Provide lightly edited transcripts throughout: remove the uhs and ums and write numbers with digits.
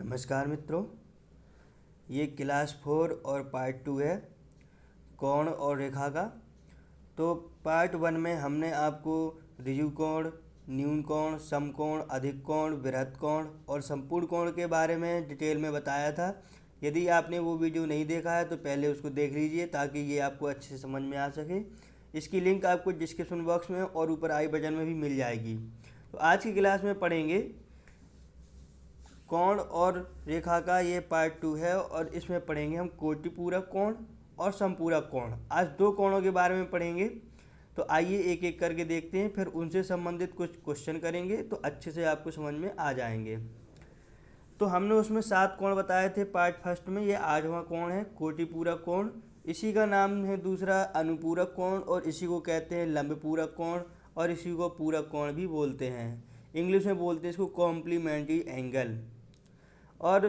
नमस्कार मित्रों, ये क्लास 4 और पार्ट 2 है कोण और रेखा का। तो पार्ट 1 में हमने आपको ऋजु कोण, न्यून कोण, समकोण, अधिक कोण, वृहत कोण और संपूर्ण कोण के बारे में डिटेल में बताया था। यदि आपने वो वीडियो नहीं देखा है तो पहले उसको देख लीजिए ताकि ये आपको अच्छे से समझ में आ सके। इसकी लिंक आपको डिस्क्रिप्शन बॉक्स में और ऊपर आई बटन में भी मिल जाएगी। तो आज की क्लास में पढ़ेंगे कोण और रेखा का, ये पार्ट 2 है और इसमें पढ़ेंगे हम कोटिपूरक कोण और समपूरक कोण। आज दो कोणों के बारे में पढ़ेंगे, तो आइए एक एक करके देखते हैं, फिर उनसे संबंधित कुछ क्वेश्चन करेंगे तो अच्छे से आपको समझ में आ जाएंगे। तो हमने उसमें 7 कोण बताए थे पार्ट फर्स्ट में। ये 8वां कोण है कोटिपूरक कोण। इसी का नाम है दूसरा अनुपूरक कोण और इसी को कहते हैं लंबपूरक कोण और इसी को पूरक कोण भी बोलते हैं। इंग्लिश में बोलते हैं इसको कॉम्प्लीमेंट्री एंगल। और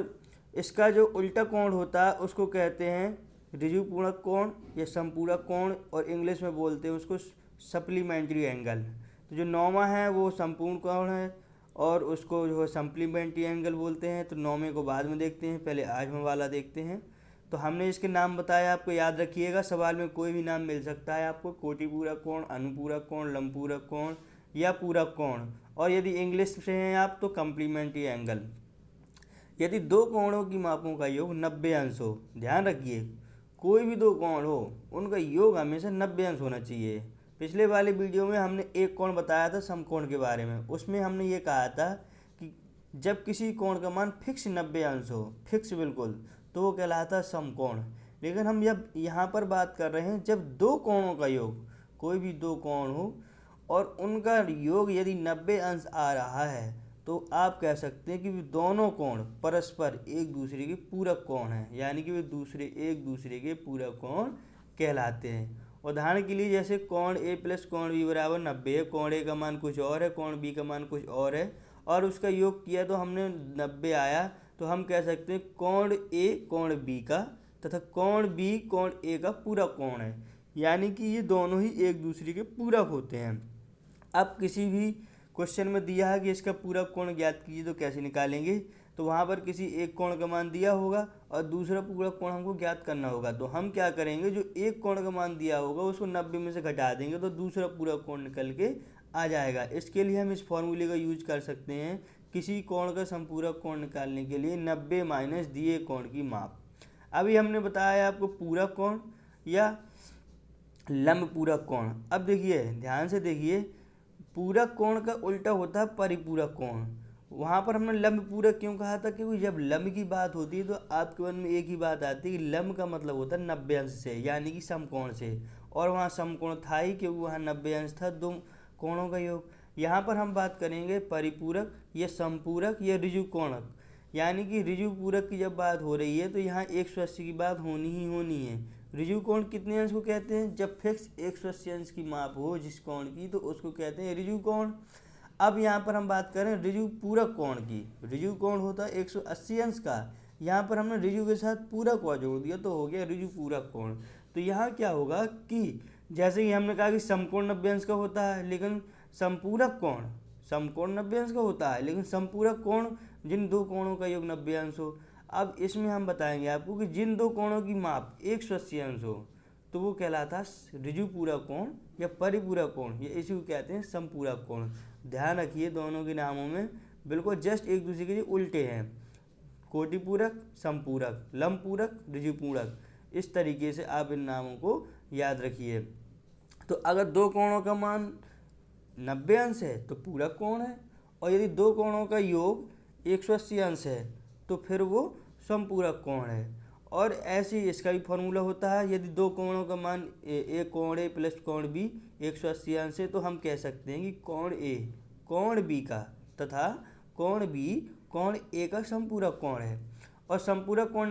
इसका जो उल्टा कोण होता है उसको कहते हैं ऋजुपूरक कोण या समपूरक कोण और इंग्लिश में बोलते हैं उसको सप्लीमेंट्री एंगल। तो जो 9वां है वो संपूर्ण कोण है और उसको जो है सप्लीमेंट्री एंगल बोलते हैं। तो 9वें को बाद में देखते हैं, पहले 8वां वाला देखते हैं। तो हमने इसके नाम बताया, आपको याद रखिएगा, सवाल में कोई भी नाम मिल सकता है आपको। कोटिपूरक कोण, अनुपूरक कोण, लंबपूरक कोण या पूरक कोण। और यदि इंग्लिश से हैं आप तो कम्प्लीमेंट्री एंगल। यदि दो कोणों की मापों का योग 90 अंश हो, ध्यान रखिए कोई भी दो कोण हो उनका योग हमेशा 90 अंश होना चाहिए। पिछले वाले वीडियो में हमने एक कोण बताया था समकोण के बारे में, उसमें हमने ये कहा था कि जब किसी कोण का मान फिक्स 90 अंश हो, फिक्स बिल्कुल, तो वो कहलाता है समकोण। लेकिन हम जब यहाँ पर बात कर रहे हैं जब दो कोणों का योग, कोई भी दो कोण हो और उनका योग यदि 90 अंश आ रहा है तो आप कह सकते हैं कि वे दोनों कोण परस्पर एक दूसरे के पूरक कोण हैं, यानी कि वे एक दूसरे के पूरक कोण कहलाते हैं। उदाहरण के लिए जैसे कोण ए प्लस कोण बी बराबर 90 है, कोण ए का मान कुछ और है, कोण बी का मान कुछ और है और उसका योग किया तो हमने 90 आया, तो हम कह सकते हैं कोण ए कोण बी का तथा कोण बी कोण ए का पूरक कोण है, यानी कि ये दोनों ही एक दूसरे के पूरक होते हैं। अब किसी भी क्वेश्चन में दिया है कि इसका पूरक कोण ज्ञात कीजिए, तो कैसे निकालेंगे? तो वहाँ पर किसी एक कोण का मान दिया होगा और दूसरा पूरक कोण हमको ज्ञात करना होगा। तो हम क्या करेंगे, जो एक कोण का मान दिया होगा उसको 90 में से घटा देंगे तो दूसरा पूरक कोण निकल के आ जाएगा। इसके लिए हम इस फॉर्मूले का यूज कर सकते हैं। किसी कोण का समपूरक कोण निकालने के लिए 90 माइनस दिए कोण की माप। अभी हमने बताया आपको पूरक कोण या लंब पूरक कोण। अब देखिए, ध्यान से देखिए, पूरक कोण का उल्टा होता है परिपूरक कोण। वहाँ पर हमने लंब पूरक क्यों कहा था? क्योंकि जब लंब की बात होती है तो आपके मन में एक ही बात आती है कि लंब का मतलब होता है 90 अंश से, यानी कि समकोण से, और वहाँ समकोण था ही क्योंकि वहाँ 90 अंश था दो कोणों का योग। यहाँ पर हम बात करेंगे परिपूरक या समपूरक या ऋजु कोणक, यानी कि ऋजु पूरक की जब बात हो रही है तो यहाँ 180 की बात होनी ही होनी है। ऋजु कोण कितने अंश को कहते हैं? जब फिक्स 180 अंश की माप हो जिस कोण की, तो उसको कहते हैं ऋजु कोण। अब यहाँ पर हम बात करें ऋजु पूरक कोण की। ऋजु कोण होता है 180 अंश का, यहाँ पर हमने ऋजु के साथ पूरक को जोड़ दिया तो हो गया ऋजु पूरक कोण। तो यहाँ क्या होगा कि जैसे कि हमने कहा कि समकोण 90 अंश का होता है, लेकिन समपूरक कोण, समकोण 90 अंश का होता है लेकिन समपूरक कोण जिन दो कोणों का योग 90 अंश हो। अब इसमें हम बताएंगे आपको कि जिन दो कोणों की माप 180 अंश हो तो वो कहलाता है ऋजु पूरक कोण या परिपूरक कोण, या इसी को कहते हैं समपूरक कोण। ध्यान रखिए दोनों के नामों में बिल्कुल जस्ट एक दूसरे के उल्टे हैं। कोटिपूरक, समपूरक, लंबपूरक, ऋजुपूरक, इस तरीके से आप इन नामों को याद रखिए। तो अगर दो कोणों का मान 90 अंश है तो पूरक कोण है, और यदि दो कोणों का योग 180 अंश है तो फिर वो समपूरक कोण है। और ऐसे ही इसका भी फॉर्मूला होता है, यदि दो कोणों का मान एक कोण ए प्लस कोण बी 180 अंश है तो हम कह सकते हैं कि कोण ए कोण बी का तथा कोण बी कोण ए का समपूरक कोण है। और समपूरक कोण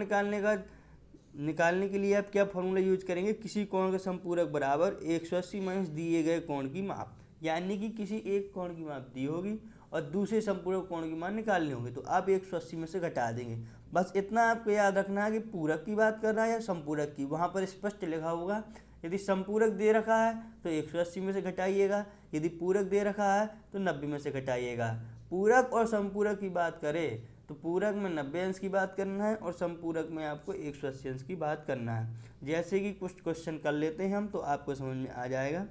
निकालने के लिए आप क्या फॉर्मूला यूज करेंगे? किसी कोण का समपूरक बराबर 180 माइनस दिए गए कोण की माप, यानी कि किसी एक कोण की माप दी होगी और दूसरे संपूरक कोण की मान निकालनी होगी, तो आप 180 में से घटा देंगे। बस इतना आपको याद रखना है कि पूरक की बात कर रहा है या संपूरक की। वहाँ पर स्पष्ट लिखा होगा, यदि संपूरक दे रखा है तो 180 में से घटाइएगा, यदि पूरक दे रखा है तो 90 में से घटाइएगा। पूरक और संपूरक की बात करें तो पूरक में 90 अंश की बात करना है और समपूरक में आपको 180 अंश की बात करना है। जैसे कि कुछ क्वेश्चन कर लेते हैं हम, तो आपको समझ में आ जाएगा।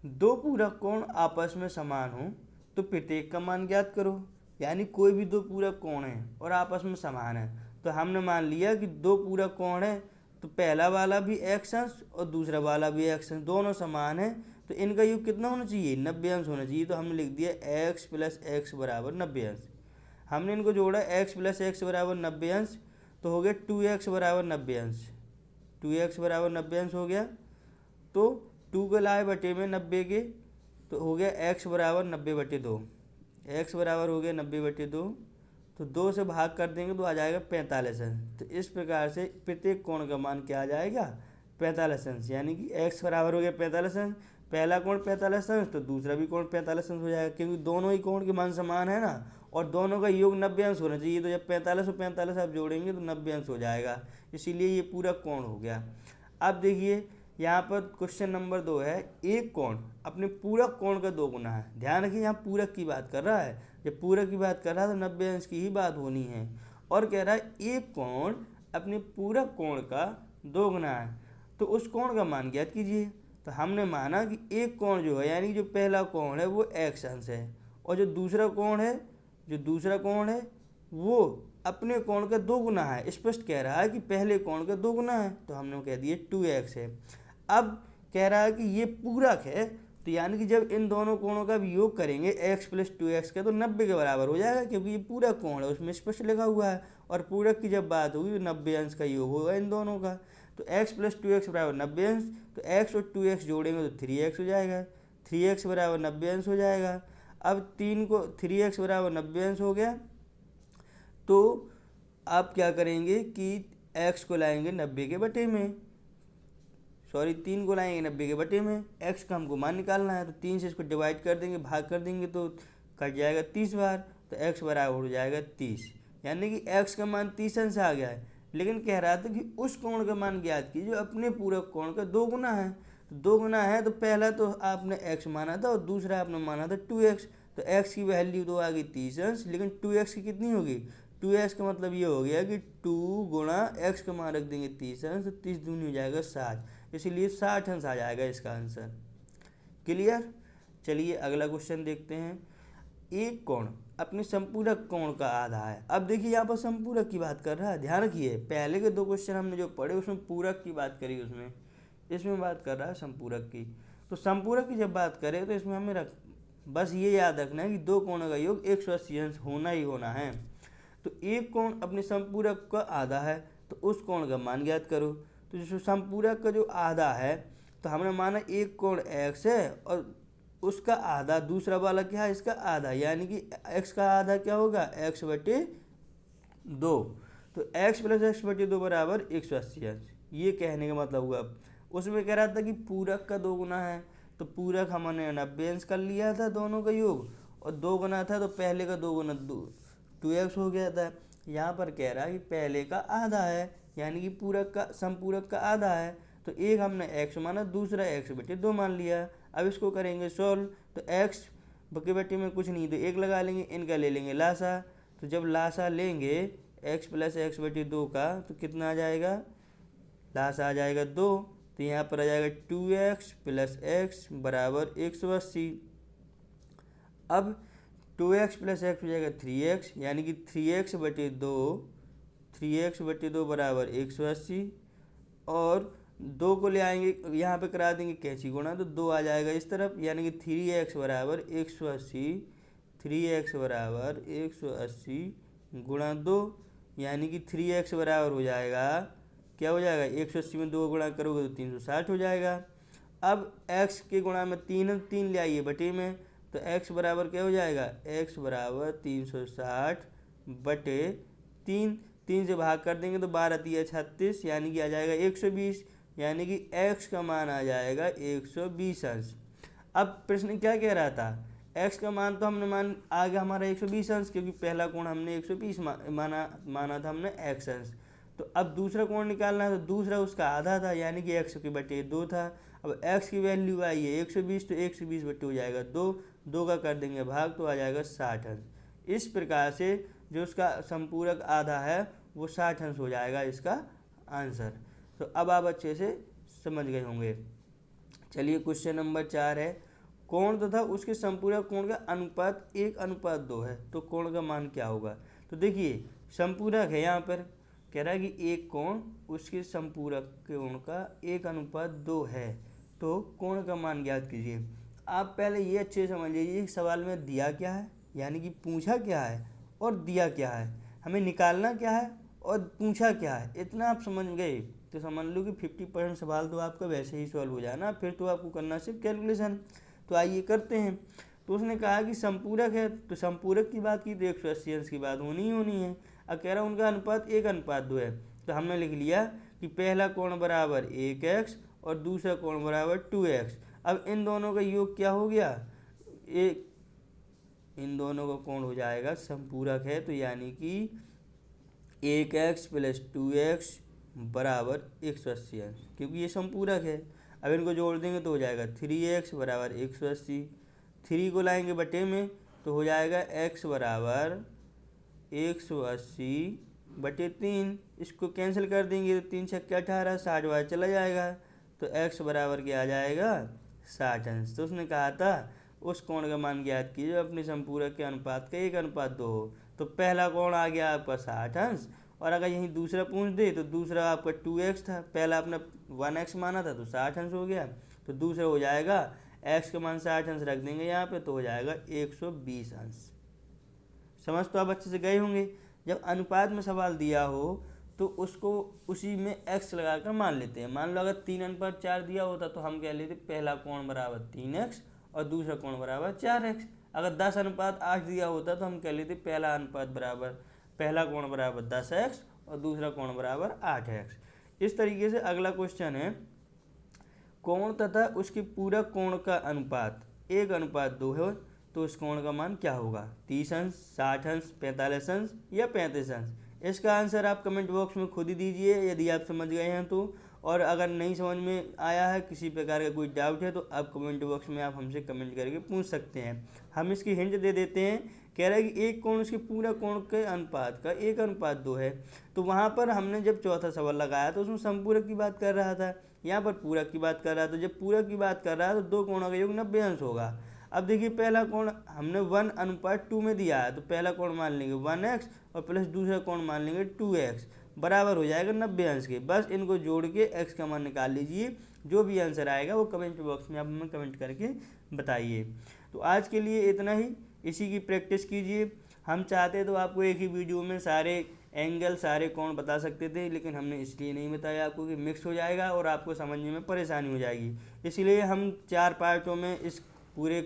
दो पूरक कोण आपस में समान हो तो प्रत्येक का मान ज्ञात करो। यानी कोई भी दो पूरक कोण है और आपस में समान है, तो हमने मान लिया कि दो पूरक कोण है तो पहला वाला भी x अंश और दूसरा वाला भी x अंश, दोनों समान है, तो इनका योग कितना होना चाहिए, 90 अंश होना चाहिए। तो हमने लिख दिया x प्लस एक्स बराबर 90 अंश। हमने इनको जोड़ा x प्लस एक्स बराबर 90 अंश, तो हो गया 2x बराबर 90 अंश। 2x बराबर 90 अंश हो गया, तो 2 को लाए बटे में 90 के, तो हो गया x बराबर 90/2। x बराबर हो गया 90/2, तो 2 से भाग कर देंगे तो आ जाएगा 45 अंश। तो इस प्रकार से प्रत्येक कोण का मान क्या आ जाएगा, 45 अंश। यानी कि x बराबर हो गया 45 अंश, पहला कोण 45 अंश तो दूसरा भी कोण 45 अंश हो जाएगा, क्योंकि दोनों ही कोण के मान समान है ना, और दोनों का योग 90 अंश होना चाहिए। तो जब 45 और 45 आप जोड़ेंगे तो 90 अंश हो जाएगा, इसीलिए ये पूरा कोण हो गया। अब देखिए यहाँ पर क्वेश्चन नंबर 2 है, एक कोण अपने पूरक कोण का 2 गुना है। ध्यान रखिए यहाँ पूरक की बात कर रहा है, जब पूरक की बात कर रहा है तो 90 अंश की ही बात होनी है। और कह रहा है एक कोण अपने पूरक कोण का 2 गुना है, तो उस कोण का मान ज्ञात कीजिए। तो हमने माना कि एक कोण जो है, यानी जो पहला कोण है वो x अंश है, और जो दूसरा कोण है वो अपने कोण का 2 गुना है। स्पष्ट कह रहा है कि पहले कोण का 2 गुना है, तो हमने कह दिया 2x है। अब कह रहा है कि ये पूरक है, तो यानी कि जब इन दोनों कोणों का भी योग करेंगे x प्लस 2x का, तो 90 के बराबर हो जाएगा, क्योंकि ये पूरक कोण है, उसमें स्पष्ट लिखा हुआ है। और पूरक की जब बात होगी तो 90 अंश का योग होगा इन दोनों का। तो x प्लस 2x बराबर 90 अंश, तो x और 2x जोड़ेंगे तो 3x हो जाएगा, 3x बराबर 90 अंश हो जाएगा। अब 3x बराबर 90 अंश हो गया, तो आप क्या करेंगे कि x को लाएंगे 90 के बटे में, 3 को लाएंगे 90 के बटे में। x का हमको मान निकालना है, तो 3 से इसको डिवाइड कर देंगे, भाग कर देंगे तो कट जाएगा 30 बार, तो x बराबर हो जाएगा 30। यानी कि x का मान 30 अंश आ गया है। लेकिन कह रहा था कि उस कोण का मान ज्ञात कीजिए जो अपने पूरक कोण का 2 गुना है। तो 2 गुना है, तो पहला तो आपने x माना था और दूसरा आपने माना था 2x, तो x की वैल्यू तो आ गई 30 अंश, लेकिन 2x की कितनी होगी, 2x का मतलब ये हो गया कि 2 गुणा x का मान रख देंगे 30 अंश, तो 30 दूनी हो जाएगा 60, इसीलिए 60 अंश आ जाएगा इसका आंसर। क्लियर। चलिए अगला क्वेश्चन देखते हैं। एक कोण अपने संपूरक कोण का आधा है। अब देखिए यहाँ पर संपूरक की बात कर रहा है, ध्यान रखिए पहले के 2 क्वेश्चन हमने जो पढ़े उसमें पूरक की बात करी, उसमें इसमें बात कर रहा है संपूरक की। तो संपूरक की जब बात करें तो इसमें हमें बस ये याद रखना है कि 2 कोणों का योग 180 अंश होना ही होना है। तो एक कोण अपने संपूरक का आधा है, तो उस कोण का मान ज्ञात करो। तो जो संपूरक का जो आधा है, तो हमने माना एक कोण x है और उसका आधा दूसरा वाला क्या है, इसका आधा, यानी कि x का आधा क्या होगा, x/2। तो x प्लस x/2 बराबर 180 अंश। ये कहने का मतलब हुआ। उसमें कह रहा था कि पूरक का 2 गुना है, तो पूरक हमने 90 अंश कर लिया था दोनों का योग, और 2 गुना था तो पहले का 2 गुना 2x हो गया था। यहाँ पर कह रहा है कि पहले का आधा है, यानी कि पूरक का संपूरक का आधा है, तो एक हमने x माना, दूसरा x/2 मान लिया। अब इसको करेंगे सॉल्व, तो x बटे बटे में कुछ नहीं तो 1 लगा लेंगे, इनका ले लेंगे लासा। तो जब लासा लेंगे x प्लस x/2 का, तो कितना आ जाएगा, लासा आ जाएगा 2, तो यहाँ पर आ जाएगा 2x प्लस x बराबर 180। अब 2x प्लस x हो जाएगा 3x, यानी कि 3x/2 बराबर 180, और 2 को ले आएंगे यहाँ पे करा देंगे कैंची गुणा, तो 2 आ जाएगा इस तरफ, यानी कि 3x बराबर 180, 3x बराबर 180 गुणा 2, यानी कि 3x बराबर हो जाएगा, क्या हो जाएगा, 180 में 2 गुणा करोगे तो 360 हो जाएगा। अब x के गुणा में 3 ले आइए बटे में, तो x बराबर क्या हो जाएगा, x बराबर 360 बटे 3 से भाग कर देंगे तो 12 × 36, यानी कि आ जाएगा 120, यानी कि x का मान आ जाएगा 120 अंश। अब प्रश्न क्या कह रहा था, x का मान तो हमने आ गया हमारा 120 अंश, क्योंकि पहला कोण हमने 120 माना था हमने x अंश। तो अब दूसरा कोण निकालना है, तो दूसरा उसका आधा था, यानी कि x के बटे 2 था। अब x की वैल्यू आई है 120, तो 120 बटे हो जाएगा 2 का कर देंगे भाग, तो आ जाएगा 60 अंश। इस प्रकार से जो उसका संपूरक आधा है वो 60 अंश हो जाएगा इसका आंसर। तो अब आप अच्छे से समझ गए होंगे। चलिए क्वेश्चन नंबर 4 है, कोण तथा उसके संपूरक कोण का अनुपात 1:2 है, तो कोण का मान क्या होगा। तो देखिए संपूरक है, यहाँ पर कह रहा है कि एक कोण उसके संपूरक कोण का 1:2 है, तो कोण का मान ज्ञात कीजिए। आप पहले ये अच्छे से समझ लीजिए सवाल में दिया क्या है, यानी कि पूछा क्या है और दिया क्या है, हमें निकालना क्या है और पूछा क्या है। इतना आप समझ गए तो समझ लो कि 50% सवाल तो आपका वैसे ही सॉल्व हो जाना, फिर तो आपको करना सिर्फ कैलकुलेशन। तो आइए करते हैं। तो उसने कहा कि संपूरक है, तो संपूरक की बात की तो 180 अंश की बात होनी ही होनी है। अब कह रहा है उनका अनुपात 1:2 है, तो हमने लिख लिया कि पहला कोण बराबर 1x और दूसरा कोण बराबर 2x। अब इन दोनों का योग क्या हो गया, एक इन दोनों का कोण हो जाएगा संपूरक है, तो यानी कि 1x + 2x बराबर 180 अंश, क्योंकि ये संपूरक है। अब इनको जोड़ देंगे तो हो जाएगा 3x बराबर 180, 3 को लाएंगे बटे में तो हो जाएगा x बराबर 180/3। इसको कैंसिल कर देंगे तो 3 छक्के 18, 60 बार चला जाएगा, तो x बराबर क्या आ जाएगा 60 अंश। तो उसने कहा था उस कोण का मान ज्ञात कीजिए अपने संपूरक के अनुपात का 1:2 हो। तो पहला कोण आ गया आपका 60 अंश, और अगर यहीं दूसरा पूछ दे तो दूसरा आपका 2x था, पहला आपने 1x माना था तो 60 अंश हो गया, तो दूसरा हो जाएगा x का मान 60 अंश रख देंगे यहाँ पे तो हो जाएगा 120 अंश। समझ तो आप अच्छे से गए होंगे। जब अनुपात में सवाल दिया हो तो उसको उसी में x लगाकर मान लेते हैं। मान लो अगर 3:4 दिया होता तो हम कह लेते पहला कोण बराबर 3x और दूसरा कोण बराबर 4x। अगर 10:8 दिया होता तो हम कह लेते पहला कोण बराबर 10x और दूसरा कोण बराबर 8x। इस तरीके से अगला क्वेश्चन है, कोण तथा उसके पूरक कोण का अनुपात 1:2 है, तो इस कोण का मान क्या होगा, 30 अंश, 60 अंश, 45 अंश या 35 अंश। इसका आंसर आप कमेंट बॉक्स में खुद ही दीजिए यदि आप समझ गए हैं तो। और अगर नहीं समझ में आया है, किसी प्रकार का कोई डाउट है, तो आप कमेंट बॉक्स में आप हमसे कमेंट करके पूछ सकते हैं। हम इसकी हिंट दे देते हैं। कह रहा है कि एक कोण उसके पूरा कोण के अनुपात का 1:2 है, तो वहाँ पर हमने जब चौथा सवाल लगाया तो उसमें संपूरक की बात कर रहा था, यहाँ पर पूरक की बात कर रहा था। जब पूरक की बात कर रहा है तो दो कोणों का योग 90 अंश होगा। अब देखिए पहला कोण हमने 1:2 में दिया है, तो पहला कोण मान लेंगे 1x और प्लस दूसरा कोण मान लेंगे 2x, बराबर हो जाएगा 90 अंश के। बस इनको जोड़ के x का मान निकाल लीजिए। जो भी आंसर आएगा वो कमेंट बॉक्स में आप हमें कमेंट करके बताइए। तो आज के लिए इतना ही, इसी की प्रैक्टिस कीजिए। हम चाहते तो आपको एक ही वीडियो में सारे एंगल सारे कोण बता सकते थे, लेकिन हमने इसलिए नहीं बताया आपको कि मिक्स हो जाएगा और आपको समझने में परेशानी हो जाएगी। इसलिए हम 4 पार्टों में इस पूरे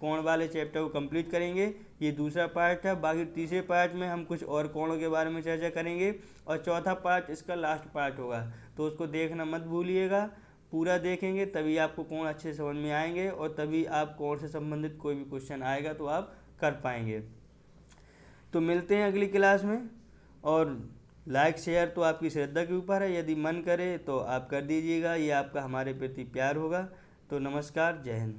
कोण वाले चैप्टर को कंप्लीट करेंगे। ये दूसरा पार्ट है, बाकी तीसरे पार्ट में हम कुछ और कोणों के बारे में चर्चा करेंगे और चौथा पार्ट इसका लास्ट पार्ट होगा, तो उसको देखना मत भूलिएगा। पूरा देखेंगे तभी आपको कोण अच्छे से समझ में आएंगे और तभी आप कोण से संबंधित कोई भी क्वेश्चन आएगा तो आप कर पाएंगे। तो मिलते हैं अगली क्लास में। और लाइक शेयर तो आपकी श्रद्धा के ऊपर है, यदि मन करे तो आप कर दीजिएगा, ये आपका हमारे प्रति प्यार होगा। तो नमस्कार, जय हिंद।